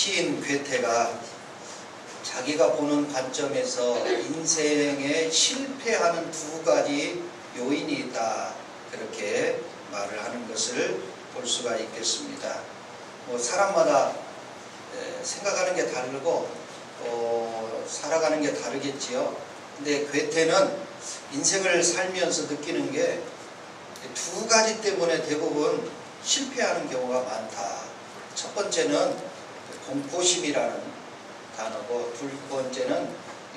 시인 괴테가 자기가 보는 관점에서 인생에 실패하는 두 가지 요인이 있다, 그렇게 말을 하는 것을 볼 수가 있겠습니다. 사람마다 생각하는 게 다르고 살아가는 게 다르겠지요. 근데 괴테는 인생을 살면서 느끼는 게 두 가지 때문에 대부분 실패하는 경우가 많다. 첫 번째는 공포심이라는 단어고, 두 번째는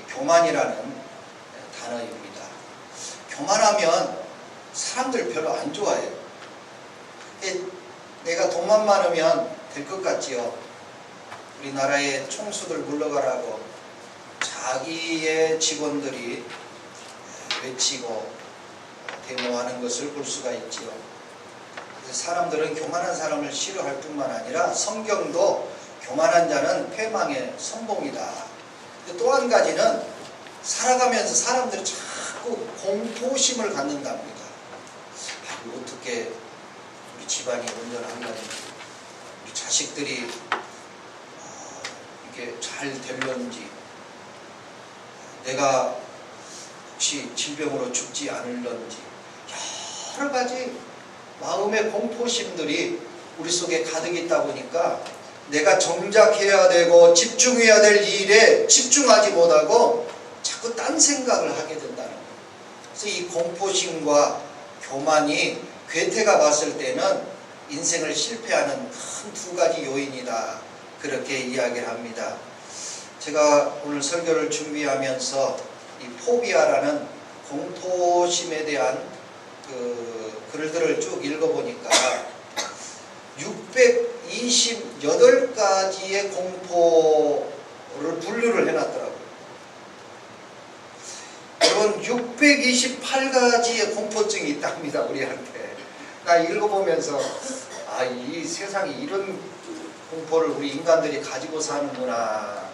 교만이라는 단어입니다. 교만하면 사람들 별로 안 좋아해요. 내가 돈만 많으면 될 것 같지요. 우리나라의 총수들 물러가라고 자기의 직원들이 외치고 데모하는 것을 볼 수가 있지요. 사람들은 교만한 사람을 싫어할 뿐만 아니라 성경도 교만한 자는 패망의 선봉이다. 또 한 가지는 살아가면서 사람들이 자꾸 공포심을 갖는답니다. 어떻게 우리 집안이 온전한가지, 우리 자식들이 이게 잘 될런지, 내가 혹시 질병으로 죽지 않을런지, 여러 가지 마음의 공포심들이 우리 속에 가득 있다 보니까 내가 정작 해야 되고 집중해야 될 일에 집중하지 못하고 자꾸 딴 생각을 하게 된다는 거예요. 그래서 이 공포심과 교만이 괴테가 봤을 때는 인생을 실패하는 큰 두 가지 요인이다, 그렇게 이야기를 합니다. 제가 오늘 설교를 준비하면서 이 포비아라는 공포심에 대한 글들을 쭉 읽어보니까 628가지의 공포를 분류를 해놨더라고요. 여러분, 628가지의 공포증이 있답니다, 우리한테. 나 읽어보면서 이 세상에 이런 공포를 우리 인간들이 가지고 사는구나.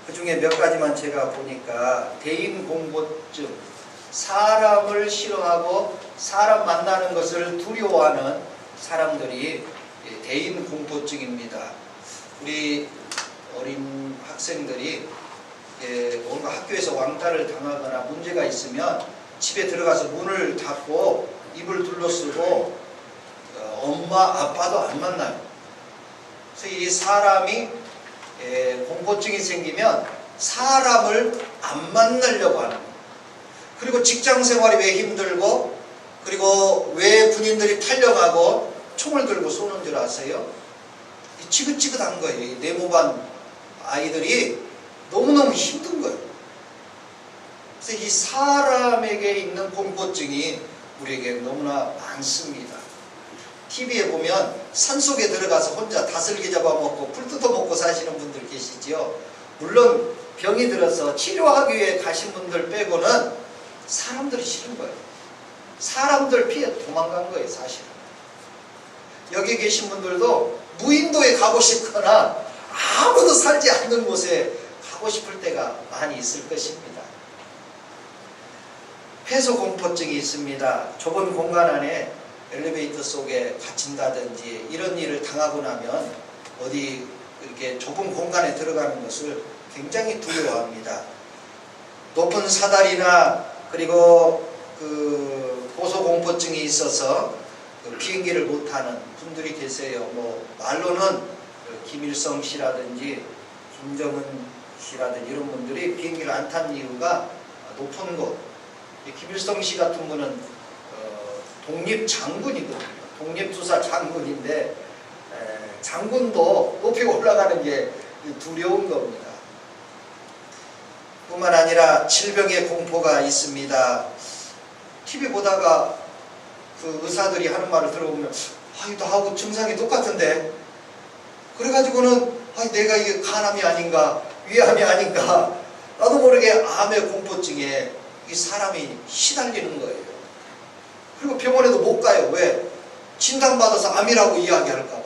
그 중에 몇 가지만 제가 보니까, 대인공포증, 사람을 싫어하고 사람 만나는 것을 두려워하는 사람들이 대인공포증입니다. 우리 어린 학생들이 뭔가 학교에서 왕따를 당하거나 문제가 있으면 집에 들어가서 문을 닫고 입을 둘러쓰고 엄마 아빠도 안 만나요. 그래서 이 사람이 공포증이 생기면 사람을 안 만나려고 하는 거예요. 그리고 직장생활이 왜 힘들고, 그리고 왜 군인들이 탈영하고 총을 들고 쏘는 줄 아세요? 지긋지긋한 거예요. 네모반 아이들이 너무너무 힘든 거예요. 그래서 이 사람에게 있는 공포증이 우리에게 너무나 많습니다. TV에 보면 산속에 들어가서 혼자 다슬기 잡아먹고 풀 뜯어먹고 사시는 분들 계시죠. 물론 병이 들어서 치료하기 위해 가신 분들 빼고는 사람들이 싫은 거예요. 사람들 피해 도망간 거예요, 사실은. 여기 계신 분들도 무인도에 가고 싶거나 아무도 살지 않는 곳에 가고 싶을 때가 많이 있을 것입니다. 폐소공포증이 있습니다. 좁은 공간 안에 엘리베이터 속에 갇힌다든지 이런 일을 당하고 나면 어디 이렇게 좁은 공간에 들어가는 것을 굉장히 두려워합니다. 높은 사다리나 그리고 고소공포증이 있어서 비행기를 못 타는 분들이 계세요. 말로는 김일성 씨라든지 김정은 씨라든지 이런 분들이 비행기를 안 탄 이유가 높은 곳. 김일성 씨 같은 분은 독립장군이거든요. 독립투사 장군인데 장군도 높이 올라가는 게 두려운 겁니다. 뿐만 아니라 질병의 공포가 있습니다. TV 보다가 그 의사들이 하는 말을 들어보면 나하고 증상이 똑같은데, 그래가지고는 내가 이게 간암이 아닌가 위암이 아닌가, 나도 모르게 암의 공포증에 이 사람이 시달리는 거예요. 그리고 병원에도 못 가요. 왜? 진단받아서 암이라고 이야기할까봐.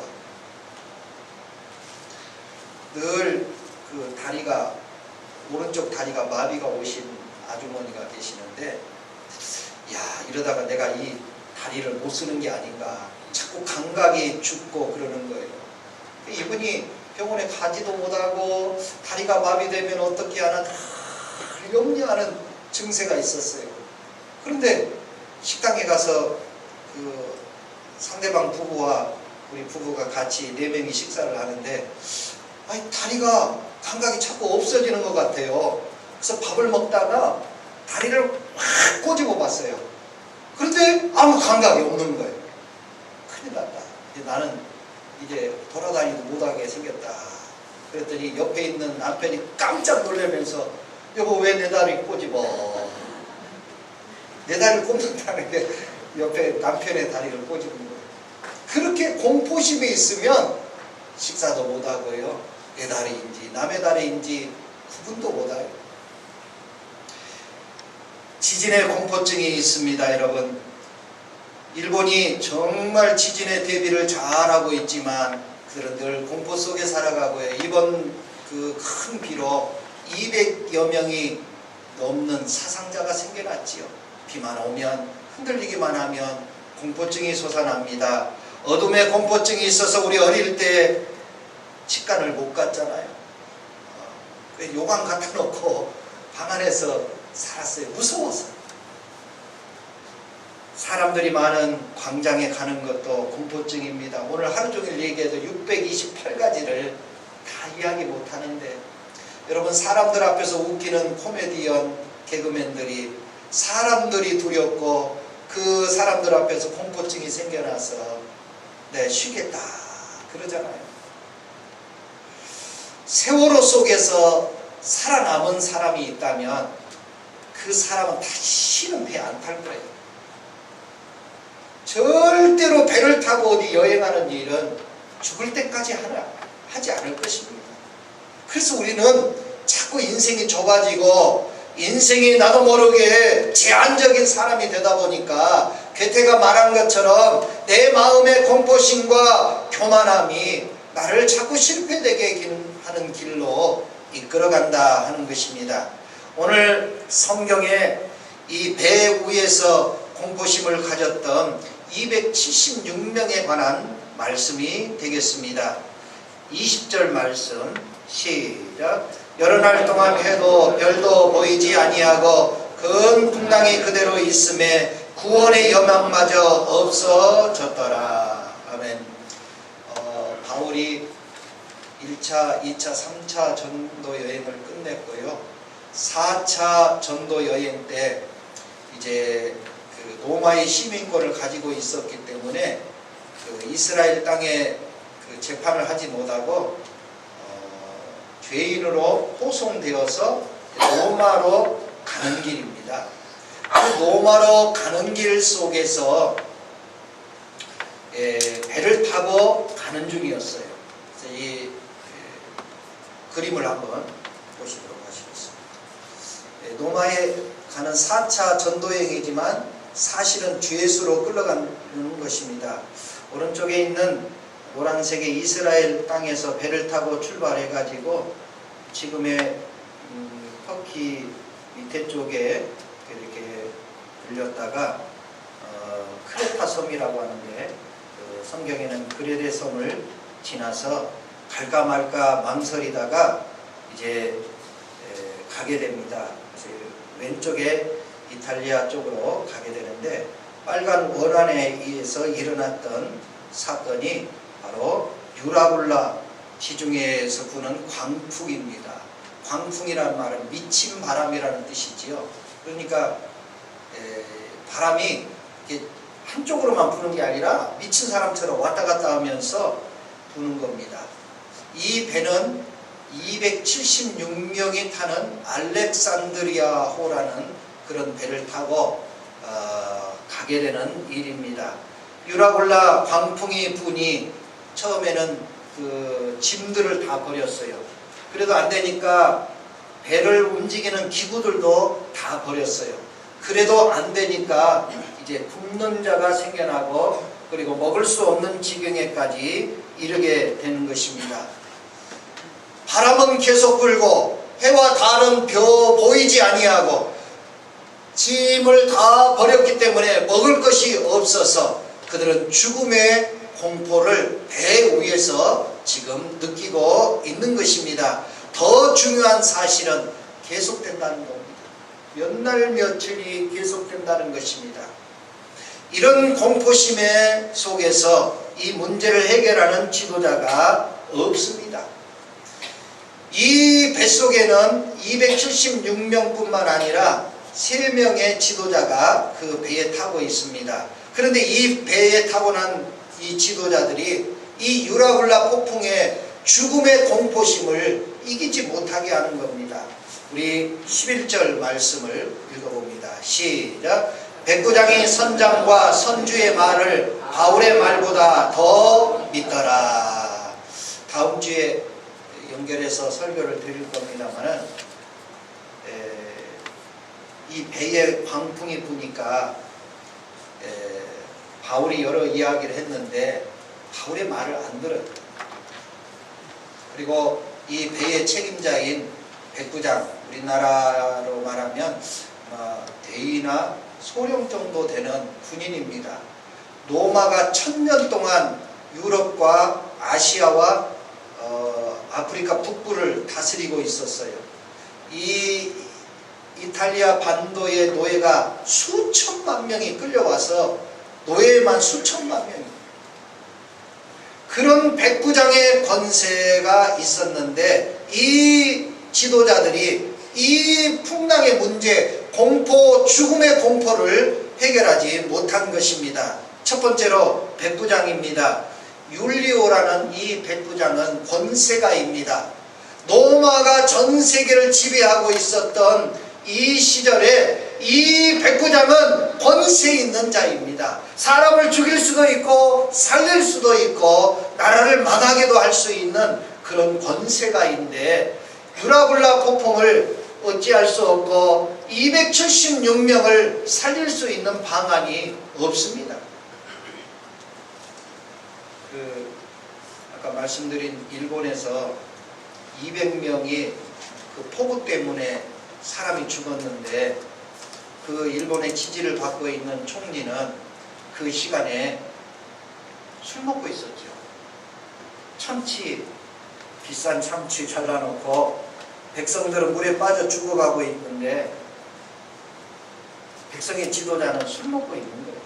늘 그 다리가, 오른쪽 다리가 마비가 오신 아주머니가 계시는데, 이러다가 내가 이 다리를 못 쓰는 게 아닌가, 자꾸 감각이 죽고 그러는 거예요. 이분이 병원에 가지도 못하고 다리가 마비되면 어떻게 하나 다 염려하는 증세가 있었어요. 그런데 식당에 가서 그 상대방 부부와 우리 부부가 같이 4명이 식사를 하는데 다리가 감각이 자꾸 없어지는 것 같아요. 그래서 밥을 먹다가 다리를 확 꼬집어 봤어요. 그런데 아무 감각이 없는 거예요. 큰일 났다. 나는 이제 돌아다니도 못하게 생겼다. 그랬더니 옆에 있는 남편이 깜짝 놀라면서 여보 왜 내 다리 꼬집어? 내 다리를 꼽는다는 게 옆에 남편의 다리를 꼬집은 거예요. 그렇게 공포심이 있으면 식사도 못하고요. 내 다리인지 남의 다리인지 구분도 못해요. 지진의 공포증이 있습니다. 여러분, 일본이 정말 지진의 대비를 잘하고 있지만 그들은 늘 공포 속에 살아가고요. 이번 그 큰 비로 200여 명이 넘는 사상자가 생겨났지요. 비만 오면 흔들리기만 하면 공포증이 솟아납니다. 어둠의 공포증이 있어서 우리 어릴 때 직관을 못 갔잖아요. 요강 갖다 놓고 방 안에서 살았어요. 무서워서. 사람들이 많은 광장에 가는 것도 공포증입니다. 오늘 하루 종일 얘기해도 628가지를 다 이야기 못하는데, 여러분, 사람들 앞에서 웃기는 코미디언 개그맨들이 사람들이 두렵고 그 사람들 앞에서 공포증이 생겨나서 쉬겠다 그러잖아요. 세월호 속에서 살아남은 사람이 있다면 그 사람은 다시는 배 안 탈 거예요. 절대로 배를 타고 어디 여행하는 일은 죽을 때까지 하지 않을 것입니다. 그래서 우리는 자꾸 인생이 좁아지고 인생이 나도 모르게 제한적인 사람이 되다 보니까 괴테가 말한 것처럼 내 마음의 공포심과 교만함이 나를 자꾸 실패되게 하는 길로 이끌어간다 하는 것입니다. 오늘 성경에 이 배 위에서 공포심을 가졌던 276명에 관한 말씀이 되겠습니다. 20절 말씀 시작. 여러 날 동안 해도 별도 보이지 아니하고 큰 풍랑이 그대로 있음에 구원의 여망마저 없어졌더라. 아멘. 바울이 1차, 2차, 3차 전도 여행을 끝냈고요. 4차 전도 여행 때 이제 그 로마의 시민권을 가지고 있었기 때문에 그 이스라엘 땅에 그 재판을 하지 못하고 죄인으로 호송되어서 로마로 가는 길입니다. 그 로마로 가는 길 속에서 배를 타고 가는 중이었어요. 그래서 이 그림을 한번 보시도록 하시겠습니다. 로마에 가는 4차 전도여행이지만 사실은 죄수로 끌려가는 것입니다. 오른쪽에 있는 노란색의 이스라엘 땅에서 배를 타고 출발해 가지고 지금의 터키 밑에 쪽에 이렇게 들렸다가 크레타 섬이라고 하는데 그 성경에는 그레데 섬을 지나서 갈까 말까 망설이다가 이제 가게 됩니다. 그래서 왼쪽에 이탈리아 쪽으로 가게 되는데 빨간 원안에 의해서 일어났던 사건이 바로 유라굴라 지중해에서 부는 광풍입니다. 광풍이라는 말은 미친 바람이라는 뜻이지요. 그러니까 바람이 한쪽으로만 부는 게 아니라 미친 사람처럼 왔다 갔다 하면서 부는 겁니다. 이 배는 276명이 타는 알렉산드리아호라는 그런 배를 타고 가게 되는 일입니다. 유라굴라 광풍이 부니 처음에는 그 짐들을 다 버렸어요. 그래도 안 되니까 배를 움직이는 기구들도 다 버렸어요. 그래도 안 되니까 이제 굶는 자가 생겨나고 그리고 먹을 수 없는 지경에까지 이르게 되는 것입니다. 바람은 계속 불고 해와 달은 보이지 아니하고 짐을 다 버렸기 때문에 먹을 것이 없어서 그들은 죽음의 공포를 배 위에서 지금 느끼고 있는 것입니다. 더 중요한 사실은 계속된다는 겁니다. 몇 날 며칠이 계속된다는 것입니다. 이런 공포심 속에서 이 문제를 해결하는 지도자가 없습니다. 이 뱃속에는 276명뿐만 아니라 3명의 지도자가 그 배에 타고 있습니다. 그런데 이 배에 타고난 이 지도자들이 이 유라굴라 폭풍의 죽음의 공포심을 이기지 못하게 하는 겁니다. 우리 11절 말씀을 읽어봅니다. 시작. 백부장이 선장과 선주의 말을 바울의 말보다 더 믿더라. 다음 주에 연결해서 설교를 드릴 겁니다만은 이 배에 광풍이 부니까 바울이 여러 이야기를 했는데 바울의 말을 안 들어요. 그리고 이 배의 책임자인 백부장, 우리나라로 말하면 대위나 소령 정도 되는 군인입니다. 로마가 1000년 동안 유럽과 아시아와 아프리카 북부를 다스리고 있었어요. 이 이탈리아 반도의 노예가 수천만 명이 끌려와서 노예만 수천만 명이, 그런 백부장의 권세가 있었는데 이 지도자들이 이 풍랑의 문제, 공포, 죽음의 공포를 해결하지 못한 것입니다. 첫 번째로 백부장입니다. 율리오라는 이 백부장은 권세가입니다. 로마가 전 세계를 지배하고 있었던 이 시절에 이 백부장은 권세 있는 자입니다. 사람을 죽일 수도 있고 살릴 수도 있고 나라를 망하게도 할 수 있는 그런 권세가인데 유라굴라 폭풍을 어찌할 수 없고 276명을 살릴 수 있는 방안이 없습니다. 아까 말씀드린 일본에서 200명이 그 폭우 때문에 사람이 죽었는데 그 일본의 지지를 받고 있는 총리는 그 시간에 술 먹고 있었죠. 참치, 비싼 참치 잘라놓고 백성들은 물에 빠져 죽어가고 있는데 백성의 지도자는 술 먹고 있는 거예요.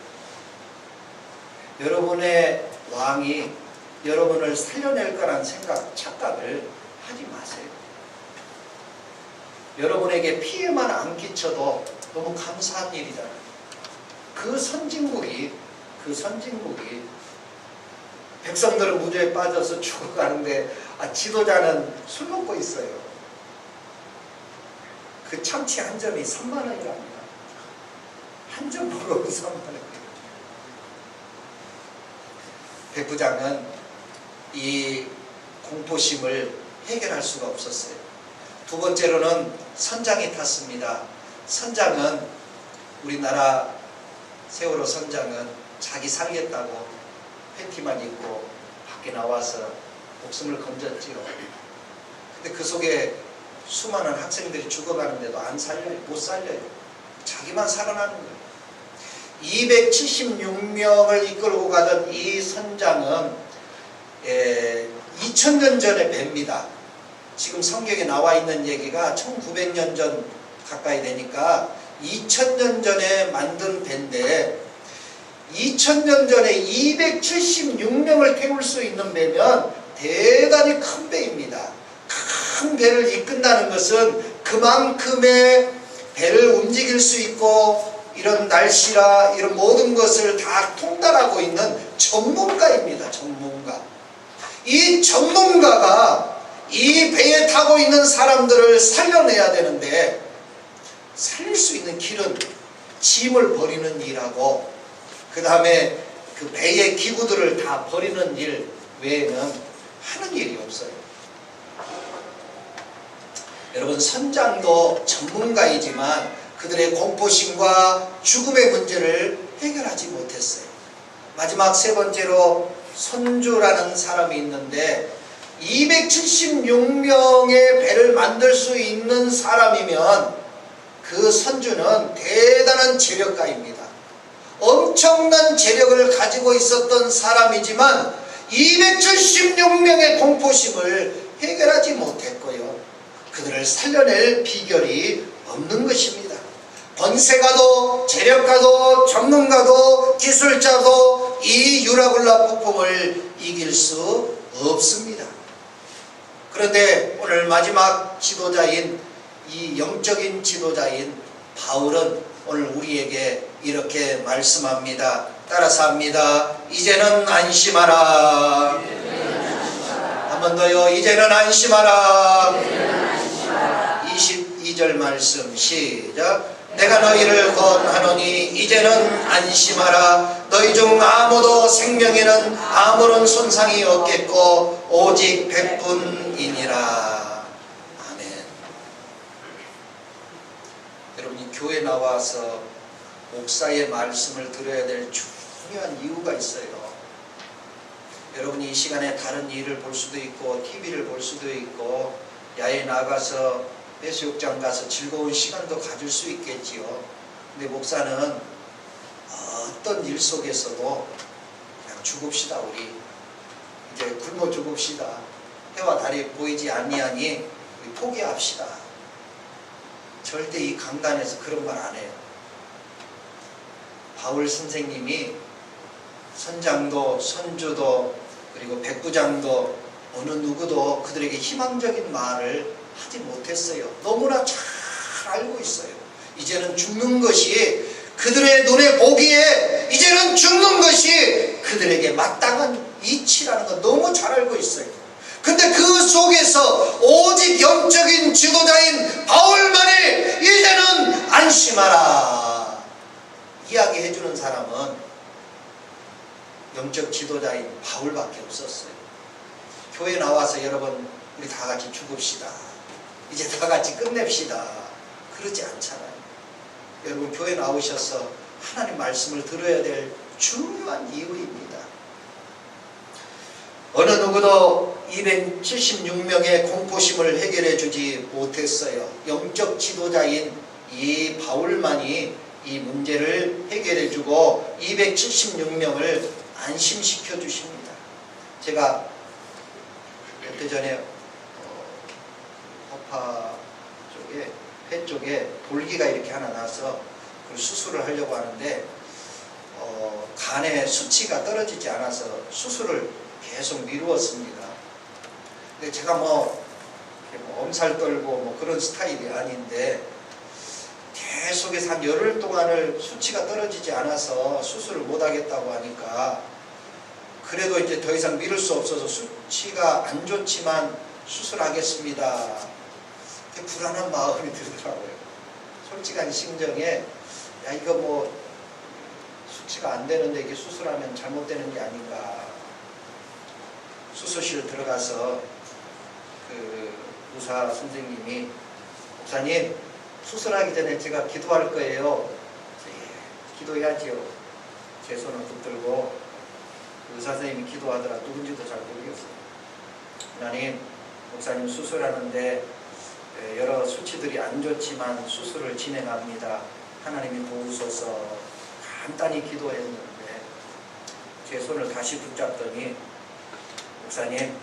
여러분의 왕이 여러분을 살려낼 거란 착각을 하지 마세요. 여러분에게 피해만 안 끼쳐도 너무 감사한 일이잖아요. 그 선진국이 백성들은 무죄에 빠져서 죽어가는데 지도자는 술 먹고 있어요. 그 참치 한 점이 3만 원이랍니다. 한 점 먹어도 3만 원. 백부장은 이 공포심을 해결할 수가 없었어요. 두 번째로는 선장이 탔습니다. 선장은 우리나라 세월호 선장은 자기 살겠다고 팬티만 입고 밖에 나와서 목숨을 건졌지요. 근데 그 속에 수많은 학생들이 죽어가는데도 안 살려요. 못 살려요. 자기만 살아나는 거예요. 276명을 이끌고 가던 이 선장은 2000년 전의 배입니다. 지금 성경에 나와 있는 얘기가 1900년 전 가까이 되니까 2000년 전에 만든 배인데 2000년 전에 276명을 태울 수 있는 배면 대단히 큰 배입니다. 큰 배를 이끈다는 것은 그만큼의 배를 움직일 수 있고 이런 날씨라 이런 모든 것을 다 통달하고 있는 전문가입니다. 전문가. 이 전문가가 이 배에 타고 있는 사람들을 살려내야 되는데 살릴 수 있는 길은 짐을 버리는 일하고 그 다음에 그 배의 기구들을 다 버리는 일 외에는 하는 일이 없어요. 여러분, 선장도 전문가이지만 그들의 공포심과 죽음의 문제를 해결하지 못했어요. 마지막 세 번째로 선주라는 사람이 있는데 276명의 배를 만들 수 있는 사람이면 그 선주는 대단한 재력가입니다. 엄청난 재력을 가지고 있었던 사람이지만 276명의 공포심을 해결하지 못했고요. 그들을 살려낼 비결이 없는 것입니다. 권세가도 재력가도 전문가도 기술자도 이 유라굴라 폭풍을 이길 수 없습니다. 그런데 오늘 마지막 지도자인 이 영적인 지도자인 바울은 오늘 우리에게 이렇게 말씀합니다. 따라서 합니다. 이제는 안심하라. 한 번 더요. 이제는 안심하라. 22절 말씀 시작. 내가 너희를 권하노니 이제는 안심하라. 너희 중 아무도 생명에는 아무런 손상이 없겠고 오직 백분이니라. 아멘. 여러분이 교회 나와서 목사의 말씀을 들어야 될 중요한 이유가 있어요. 여러분이 이 시간에 다른 일을 볼 수도 있고 TV를 볼 수도 있고 야외 나가서 해수욕장 가서 즐거운 시간도 가질 수 있겠지요. 근데 목사는 어떤 일 속에서도 그냥 죽읍시다. 우리 이제 굶어 죽읍시다. 해와 달이 보이지 아니하니 우리 포기합시다. 절대 이 강단에서 그런 말 안 해요. 바울 선생님이 선장도 선주도 그리고 백부장도 어느 누구도 그들에게 희망적인 말을 하지 못했어요. 너무나 잘 알고 있어요. 이제는 죽는 것이 그들의 눈에 보기에 이제는 죽는 것이 그들에게 마땅한 이치라는 거 너무 잘 알고 있어요. 근데 그 속에서 오직 영적인 지도자인 바울만이 이제는 안심하라 이야기해주는 사람은 영적 지도자인 바울밖에 없었어요. 교회 나와서 여러분 우리 다 같이 죽읍시다. 이제 다 같이 끝냅시다. 그러지 않잖아요. 여러분 교회 나오셔서 하나님 말씀을 들어야 될 중요한 이유입니다. 어느 누구도 276명의 공포심을 해결해 주지 못했어요. 영적 지도자인 이 바울만이 이 문제를 해결해 주고 276명을 안심시켜 주십니다. 제가 몇 해 전에 허파 쪽에 폐 쪽에 볼기가 이렇게 하나 나서 그걸 수술을 하려고 하는데 간의 수치가 떨어지지 않아서 수술을 계속 미루었습니다. 근데 제가 뭐 엄살 떨고 뭐 그런 스타일이 아닌데 계속해서 한 열흘 동안을 수치가 떨어지지 않아서 수술을 못 하겠다고 하니까 그래도 이제 더 이상 미룰 수 없어서 수치가 안 좋지만 수술하겠습니다. 불안한 마음이 들더라고요. 솔직한 심정에 야 이거 뭐 수치가 안 되는데 이게 수술하면 잘못되는 게 아닌가. 수술실 들어가서 그 의사 선생님이 목사님 수술하기 전에 제가 기도할 거예요. 예, 기도해야지요. 제 손을 붙들고 의사 선생님이 기도하더라. 누군지도 잘 모르겠어요. 하나님 목사님 수술하는데 여러 수치들이 안 좋지만 수술을 진행합니다. 하나님이 도우소서. 간단히 기도했는데 제 손을 다시 붙잡더니 목사님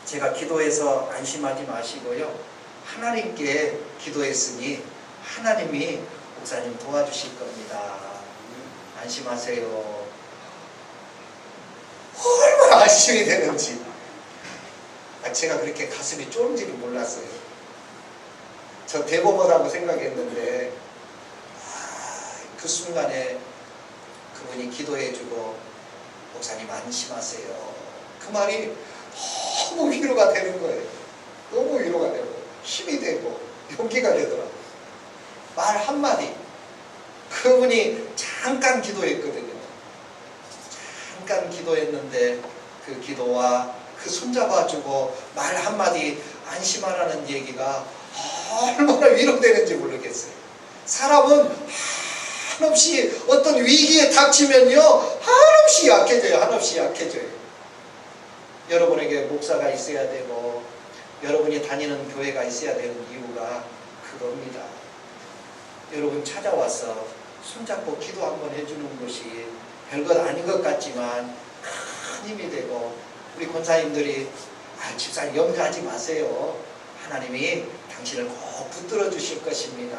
제가 기도해서 안심하지 마시고요. 하나님께 기도했으니 하나님이 목사님 도와주실 겁니다. 안심하세요. 얼마나 안심이 되는지 제가 그렇게 가슴이 쫄지를 몰랐어요. 저 대범하다고 생각했는데 그 순간에 그분이 기도해주고 목사님 안심하세요. 그 말이 너무 위로가 되는 거예요. 너무 위로가 되고 힘이 되고 용기가 되더라고요. 말 한마디 그분이 잠깐 기도했거든요. 잠깐 기도했는데 그 기도와 그 손잡아주고 말 한마디 안심하라는 얘기가 얼마나 위로되는지 모르겠어요. 사람은 한없이 어떤 위기에 닥치면요 한없이 약해져요. 한없이 약해져요. 여러분에게 목사가 있어야 되고 여러분이 다니는 교회가 있어야 되는 이유가 그겁니다. 여러분 찾아와서 손잡고 기도 한번 해주는 것이 별것 아닌 것 같지만 큰 힘이 되고 우리 권사님들이 집사님 염려하지 마세요. 하나님이 당신을 꼭 붙들어 주실 것입니다.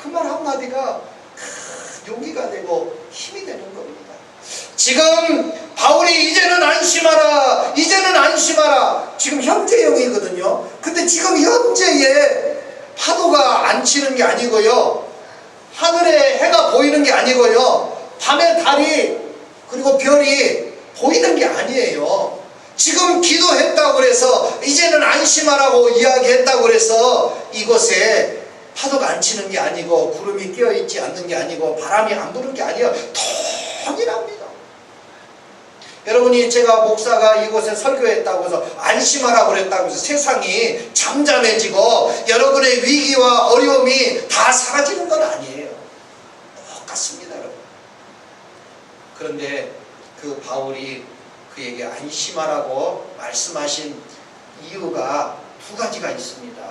그 말 한마디가 큰 용기가 되고 힘이 되는 겁니다. 지금 바울이 이제는 안심하라, 이제는 안심하라. 지금 현재형이거든요. 근데 지금 현재에 파도가 안 치는 게 아니고요, 하늘에 해가 보이는 게 아니고요, 밤에 달이 그리고 별이 보이는 게 아니에요. 지금 기도했다고 해서 이제는 안심하라고 이야기했다고 해서 이곳에 파도가 안 치는 게 아니고 구름이 끼어있지 않는 게 아니고 바람이 안 부는 게 아니에요. 동일합니다. 여러분이 제가 목사가 이곳에 설교했다고 해서 안심하라고 그랬다고 해서 세상이 잠잠해지고 여러분의 위기와 어려움이 다 사라지는 건 아니에요. 똑같습니다, 여러분. 그런데 그 바울이 그에게 안심하라고 말씀하신 이유가 두 가지가 있습니다.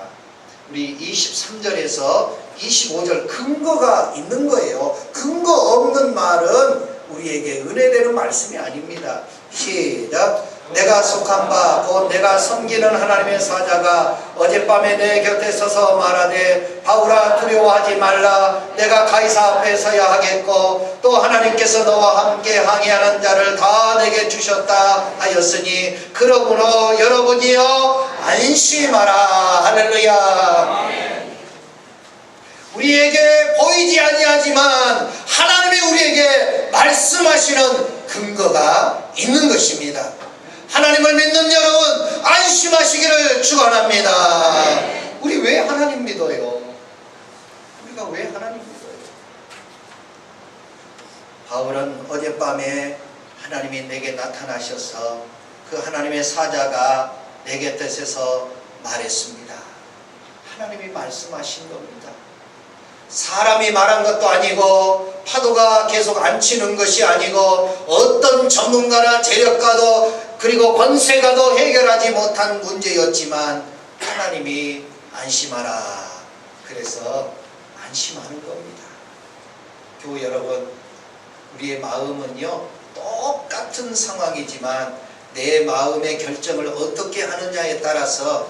우리 23절에서 25절 근거가 있는 거예요. 근거 없는 말은 우리에게 은혜되는 말씀이 아닙니다. 시작. 내가 속한 바 곧 내가 섬기는 하나님의 사자가 어젯밤에 내 곁에 서서 말하되 바울아 두려워하지 말라. 내가 가이사 앞에 서야 하겠고 또 하나님께서 너와 함께 항의하는 자를 다 내게 주셨다 하였으니 그러므로 여러분이여 안심하라. 할렐루야. 우리에게 보이지 아니하지만 하나님이 우리에게 말씀하시는 근거가 있는 것입니다. 하나님을 믿는 여러분 안심하시기를 축원합니다. 우리 왜 하나님 믿어요? 우리가 왜 하나님 믿어요? 바울은 어젯밤에 하나님이 내게 나타나셔서 그 하나님의 사자가 내 곁에서 말했습니다. 하나님이 말씀하신 겁니다. 사람이 말한 것도 아니고 파도가 계속 안 치는 것이 아니고 어떤 전문가나 재력가도 그리고 권세가도 해결하지 못한 문제였지만 하나님이 안심하라. 그래서 안심하는 겁니다. 교우 여러분, 우리의 마음은요 똑같은 상황이지만 내 마음의 결정을 어떻게 하느냐에 따라서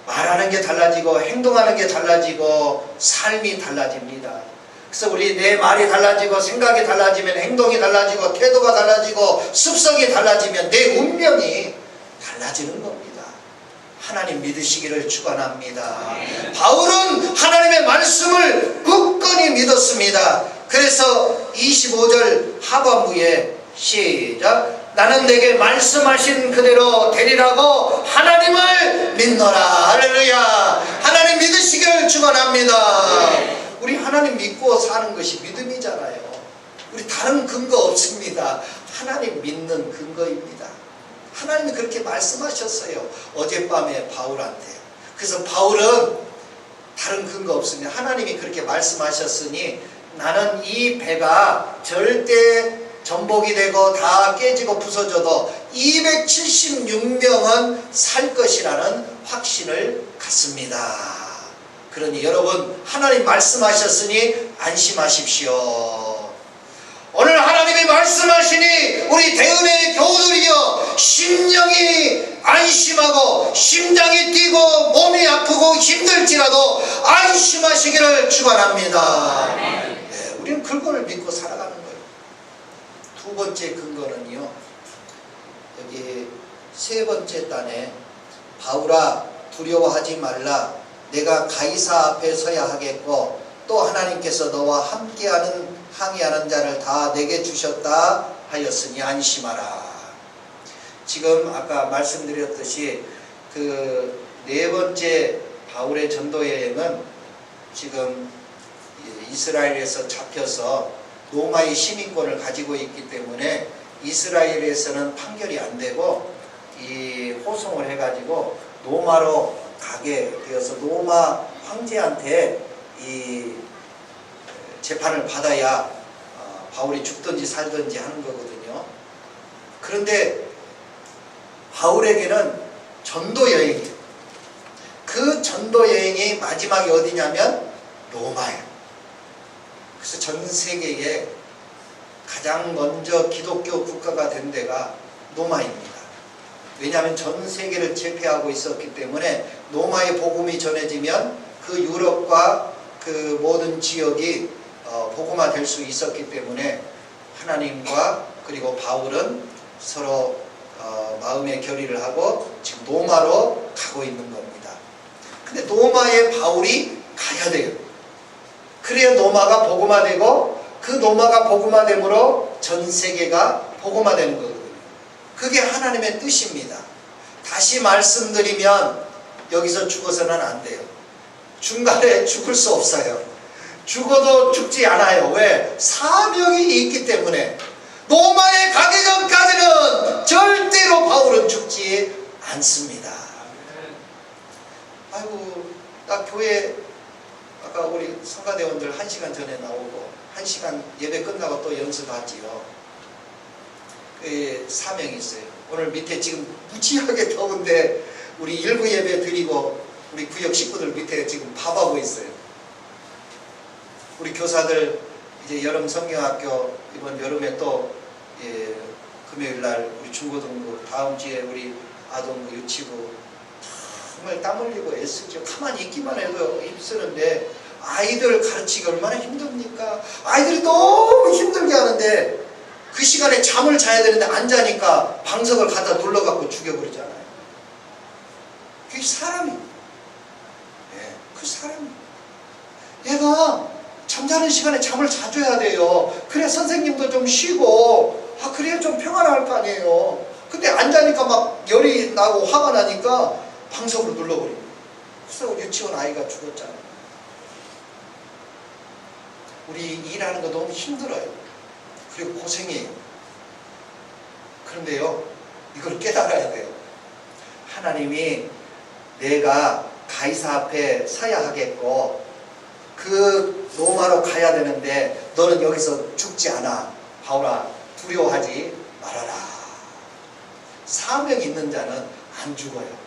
말하는 게 달라지고 행동하는 게 달라지고 삶이 달라집니다. 그래서 우리 내 말이 달라지고 생각이 달라지면 행동이 달라지고 태도가 달라지고 습성이 달라지면 내 운명이 달라지는 겁니다. 하나님 믿으시기를 축원합니다. 바울은 하나님의 말씀을 굳건히 믿었습니다. 그래서 25절 하반부에 시작. 나는 내게 말씀하신 그대로 되리라고 하나님을 믿노라. 할렐루야. 하나님 믿으시기를 축원합니다. 우리 하나님 믿고 사는 것이 믿음이잖아요. 우리 다른 근거 없습니다. 하나님 믿는 근거입니다. 하나님이 그렇게 말씀하셨어요. 어젯밤에 바울한테. 그래서 바울은 다른 근거 없습니다. 하나님이 그렇게 말씀하셨으니 나는 이 배가 절대 전복이 되고 다 깨지고 부서져도 276명은 살 것이라는 확신을 갖습니다. 그러니 여러분 하나님 말씀하셨으니 안심하십시오. 오늘 하나님이 말씀하시니 우리 대은혜의 교우들이여 심령이 안심하고 심장이 뛰고 몸이 아프고 힘들지라도 안심하시기를 축원합니다. 네, 우리는 그걸 믿고 살아가는 거예요. 두 번째 근거는요, 여기 세 번째 단에 바울아 두려워하지 말라. 내가 가이사 앞에 서야 하겠고 또 하나님께서 너와 함께하는 항의하는 자를 다 내게 주셨다 하였으니 안심하라. 지금 아까 말씀드렸듯이 그 네 번째 바울의 전도 여행은 지금 이스라엘에서 잡혀서 로마의 시민권을 가지고 있기 때문에 이스라엘에서는 판결이 안 되고 이 호송을 해가지고 로마로 가게 되어서 로마 황제한테 이 재판을 받아야 바울이 죽든지 살든지 하는 거거든요. 그런데 바울에게는 전도 여행이에요. 그 전도 여행이 마지막이 어디냐면 로마예요. 그래서 전 세계에 가장 먼저 기독교 국가가 된 데가 로마입니다. 왜냐하면 전 세계를 제패하고 있었기 때문에 로마의 복음이 전해지면 그 유럽과 그 모든 지역이 복음화될 수 있었기 때문에 하나님과 그리고 바울은 서로 마음의 결의를 하고 지금 로마로 가고 있는 겁니다. 근데 로마에 바울이 가야 돼요. 그래야 로마가 복음화되고 그 로마가 복음화됨으로 전 세계가 복음화되는 거거든요. 그게 하나님의 뜻입니다. 다시 말씀드리면 여기서 죽어서는 안 돼요. 중간에 죽을 수 없어요. 죽어도 죽지 않아요. 왜? 사명이 있기 때문에. 로마에 가기 전까지는 절대로 바울은 죽지 않습니다. 아이고, 나 교회 아까 우리 성가대원들 1시간 전에 나오고 1시간 예배 끝나고 또 연습하지요. 그 사명이 있어요. 오늘 밑에 지금 무지하게 더운데 우리 일부 예배 드리고 우리 구역 식구들 밑에 지금 밥하고 있어요. 우리 교사들 이제 여름 성경학교 이번 여름에 또 금요일날 우리 중고등부 다음 주에 우리 아동부 유치부 정말 땀 흘리고 애쓰죠. 가만히 있기만 해도 힘쓰는데 아이들 가르치기 얼마나 힘듭니까? 아이들이 너무 힘들게 하는데 그 시간에 잠을 자야 되는데 안 자니까 방석을 갖다 눌러갖고 죽여버리잖아요. 그게 사람이. 네, 그 사람이. 얘가 잠자는 시간에 잠을 자줘야 돼요. 그래 선생님도 좀 쉬고 그래야 좀 평안할 거 아니에요. 근데 안 자니까 막 열이 나고 화가 나니까 방석을 눌러버립니다. 그래서 유치원 아이가 죽었잖아요. 우리 일하는 거 너무 힘들어요. 그리고 고생해요. 그런데요, 이걸 깨달아야 돼요. 하나님이 내가 가이사 앞에 서야 하겠고 그 로마로 가야 되는데 너는 여기서 죽지 않아. 바울아, 두려워하지 말아라. 사명이 있는 자는 안 죽어요.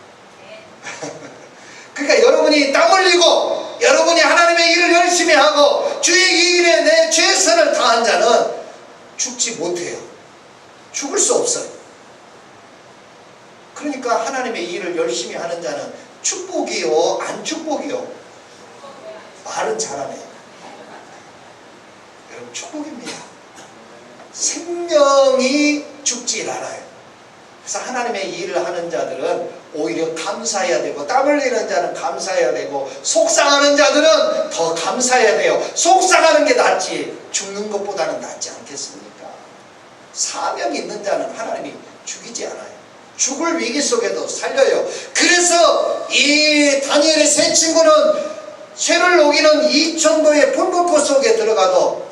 그러니까 여러분이 땀 흘리고 여러분이 하나님의 일을 열심히 하고 주의 일에 내 최선을 다한 자는 죽지 못해요. 죽을 수 없어요. 그러니까 하나님의 일을 열심히 하는 자는 축복이요, 안 축복이요? 말은 잘하네요. 여러분 축복입니다. 생명이 죽지 않아요. 그래서 하나님의 일을 하는 자들은 오히려 감사해야 되고 땀 흘리는 자는 감사해야 되고 속상하는 자들은 더 감사해야 돼요. 속상하는 게 낫지 죽는 것보다는 낫지 않겠습니까? 사명이 있는 자는 하나님이 죽이지 않아요. 죽을 위기 속에도 살려요. 그래서 이 다니엘의 세 친구는 쇠를 녹이는 2000도의 불꽃 속에 들어가도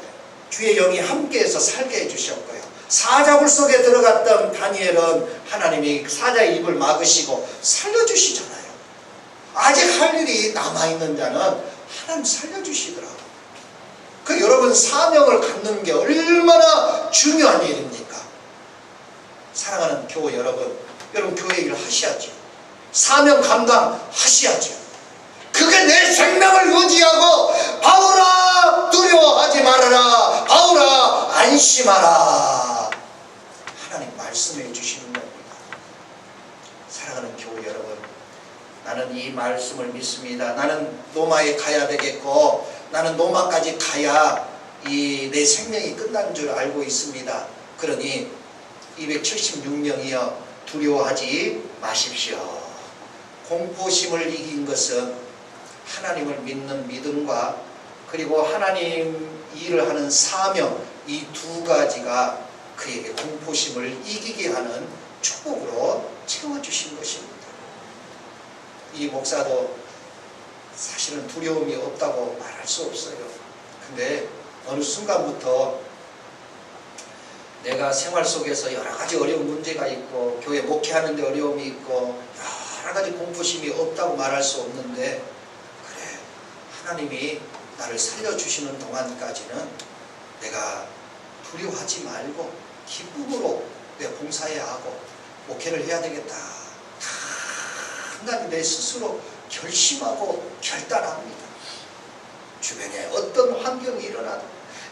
주의 영이 함께해서 살게 해주셨고요. 사자굴 속에 들어갔던 다니엘은 하나님이 사자의 입을 막으시고 살려주시잖아요. 아직 할 일이 남아있는 자는 하나님 살려주시더라고요. 그 여러분 사명을 갖는 게 얼마나 중요한 일입니까? 사랑하는 교회 여러분 교회 일을 하셔야죠. 사명 감당하셔야죠. 그게 내 생명을 유지하고 바울아 두려워하지 말아라. 바울아 안심하라. 하나님 말씀해 주시는 겁니다. 사랑하는 교회 여러분, 나는 이 말씀을 믿습니다. 나는 로마에 가야 되겠고 나는 로마까지 가야 이 내 생명이 끝난 줄 알고 있습니다. 그러니 276명이여 두려워하지 마십시오. 공포심을 이긴 것은 하나님을 믿는 믿음과 그리고 하나님 일을 하는 사명, 이 두 가지가 그에게 공포심을 이기게 하는 축복으로 채워주신 것입니다. 이 목사도 사실은 두려움이 없다고 말할 수 없어요. 근데 어느 순간부터 내가 생활 속에서 여러 가지 어려운 문제가 있고 교회 목회하는데 어려움이 있고 여러 가지 공포심이 없다고 말할 수 없는데 그래, 하나님이 나를 살려주시는 동안까지는 내가 두려워하지 말고 기쁨으로 내 봉사해야 하고 목회를 해야 되겠다. 단단히 내 스스로 결심하고 결단합니다. 주변에 어떤 환경이 일어나도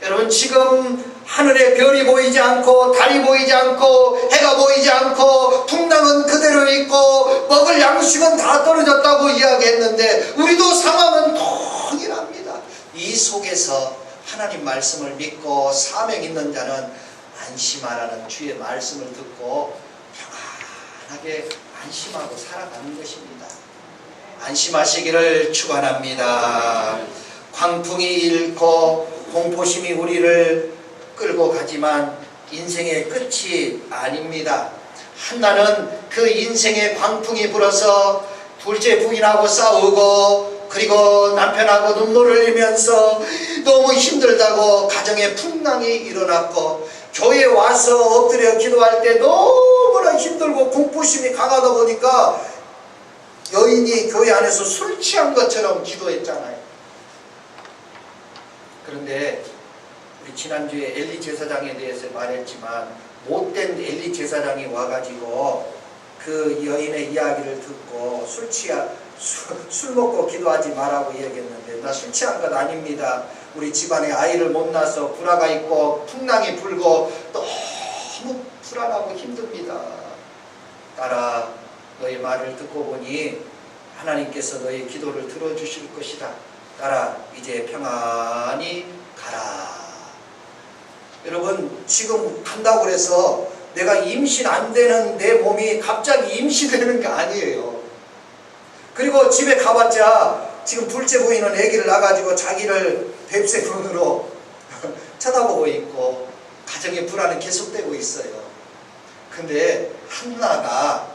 여러분 지금 하늘에 별이 보이지 않고 달이 보이지 않고 해가 보이지 않고 풍랑은 그대로 있고 먹을 양식은 다 떨어졌다고 이야기했는데 우리도 상황은 동일합니다. 이 속에서 하나님 말씀을 믿고 사명 있는 자는 안심하라는 주의 말씀을 듣고 평안하게 안심하고 살아가는 것입니다. 안심하시기를 축원합니다. 광풍이 일고 공포심이 우리를 끌고 가지만 인생의 끝이 아닙니다. 한나는 그 인생의 광풍이 불어서 둘째 부인하고 싸우고 그리고 남편하고 눈물을 흘리면서 너무 힘들다고 가정에 풍랑이 일어났고 교회에 와서 엎드려 기도할 때 너무나 힘들고 공포심이 강하다 보니까 여인이 교회 안에서 술 취한 것처럼 기도했잖아요. 그런데 우리 지난주에 엘리 제사장에 대해서 말했지만 못된 엘리 제사장이 와가지고 그 여인의 이야기를 듣고 술 먹고 기도하지 말라고 얘기했는데 나 술 취한 것 아닙니다. 우리 집안에 아이를 못 낳아서 불화가 있고 풍랑이 불고 너무 불안하고 힘듭니다. 딸아, 너의 말을 듣고 보니 하나님께서 너의 기도를 들어주실 것이다. 딸아, 이제 평안히 가라. 여러분, 지금 간다고 해서 내가 임신 안 되는 내 몸이 갑자기 임신되는 게 아니에요. 그리고 집에 가봤자 지금 둘째 부인은 아기를 낳아가지고 자기를 뱁새 눈으로 쳐다보고 있고 가정의 불안은 계속되고 있어요. 근데 한나가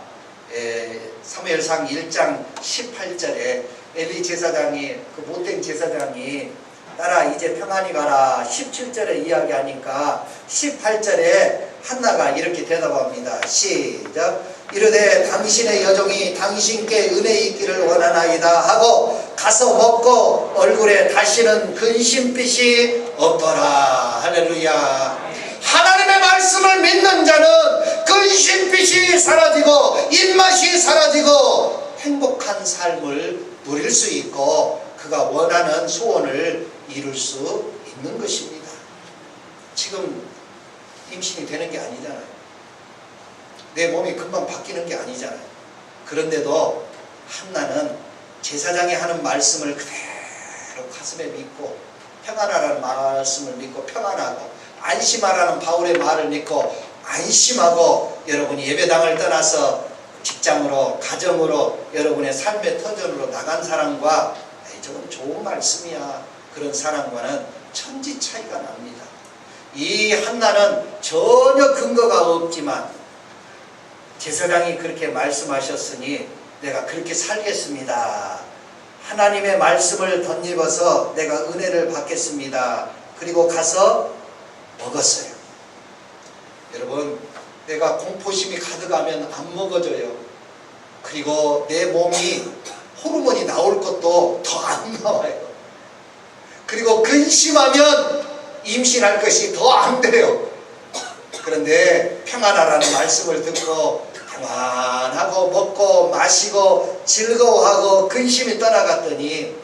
사무엘상 1장 18절에 엘리 제사장이 그 못된 제사장이 딸아 이제 평안히 가라 17절에 이야기하니까 18절에 한나가 이렇게 대답합니다. 시작. 이르되 당신의 여종이 당신께 은혜 있기를 원하나이다 하고 가서 먹고 얼굴에 다시는 근심빛이 없더라. 할렐루야. 하나님의 말씀을 믿는 자는 근심빛이 사라지고 입맛이 사라지고 행복한 삶을 누릴 수 있고 그가 원하는 소원을 이룰 수 있는 것입니다. 지금 임신이 되는 게 아니잖아요. 내 몸이 금방 바뀌는 게 아니잖아요. 그런데도 한나는 제사장이 하는 말씀을 그대로 가슴에 믿고 평안하라는 말씀을 믿고 평안하고 안심하라는 바울의 말을 믿고 안심하고 여러분이 예배당을 떠나서 직장으로 가정으로 여러분의 삶의 터전으로 나간 사람과 저건 좋은 말씀이야 그런 사람과는 천지 차이가 납니다. 이 한나는 전혀 근거가 없지만 제사장이 그렇게 말씀하셨으니 내가 그렇게 살겠습니다. 하나님의 말씀을 덧입어서 내가 은혜를 받겠습니다. 그리고 가서 먹었어요. 여러분, 내가 공포심이 가득하면 안 먹어져요. 그리고 내 몸이 호르몬이 나올 것도 더 안 나와요. 그리고 근심하면 임신할 것이 더 안 돼요. 그런데 평안하라는 말씀을 듣고 평안하고 먹고 마시고 즐거워하고 근심이 떠나갔더니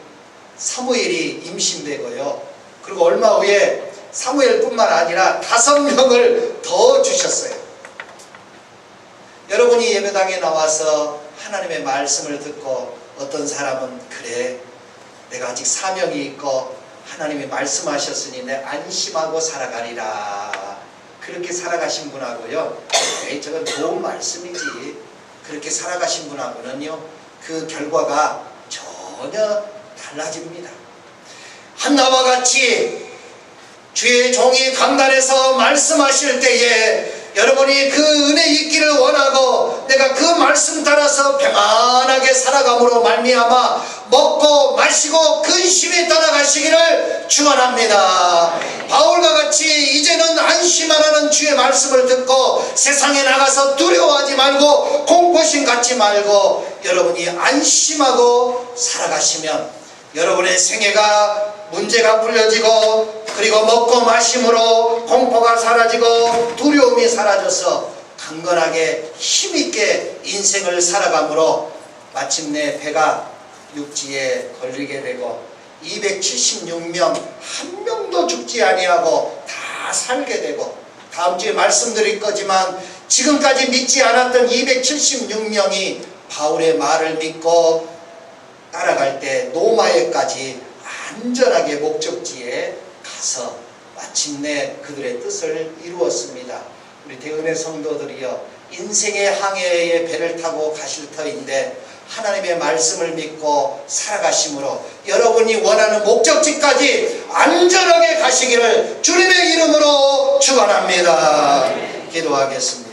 사무엘이 임신되고요. 그리고 얼마 후에 사무엘뿐만 아니라 5명을 더 주셨어요. 여러분이 예배당에 나와서 하나님의 말씀을 듣고 어떤 사람은 그래 내가 아직 사명이 있고 하나님이 말씀하셨으니 내 안심하고 살아가리라 그렇게 살아가신 분하고요 에이 저건 좋은 말씀이지 그렇게 살아가신 분하고는요 그 결과가 전혀 달라집니다. 한나와 같이 주의 종이 강단에서 말씀하실 때에 여러분이 그 은혜 있기를 원하고 내가 그 말씀 따라서 평안하게 살아감으로 말미암아 먹고 마시고 근심이 떠나가시기를 축원합니다. 바울과 같이 이제는 안심하라는 주의 말씀을 듣고 세상에 나가서 두려워하지 말고 공포심 갖지 말고 여러분이 안심하고 살아가시면 여러분의 생애가 문제가 풀려지고 그리고 먹고 마심으로 공포가 사라지고 두려움이 사라져서 강건하게 힘있게 인생을 살아감으로 마침내 배가 육지에 걸리게 되고 276명 한 명도 죽지 아니하고 다 다 살게 되고, 다음 주에 말씀드릴 거지만 지금까지 믿지 않았던 276명이 바울의 말을 믿고 따라갈 때 노마에까지 안전하게 목적지에 가서 마침내 그들의 뜻을 이루었습니다. 우리 대은혜 성도들이여, 인생의 항해에 배를 타고 가실 터인데 하나님의 말씀을 믿고 살아가심으로 여러분이 원하는 목적지까지 안전하게 가시기를 주님의 이름으로 축원합니다. 기도하겠습니다.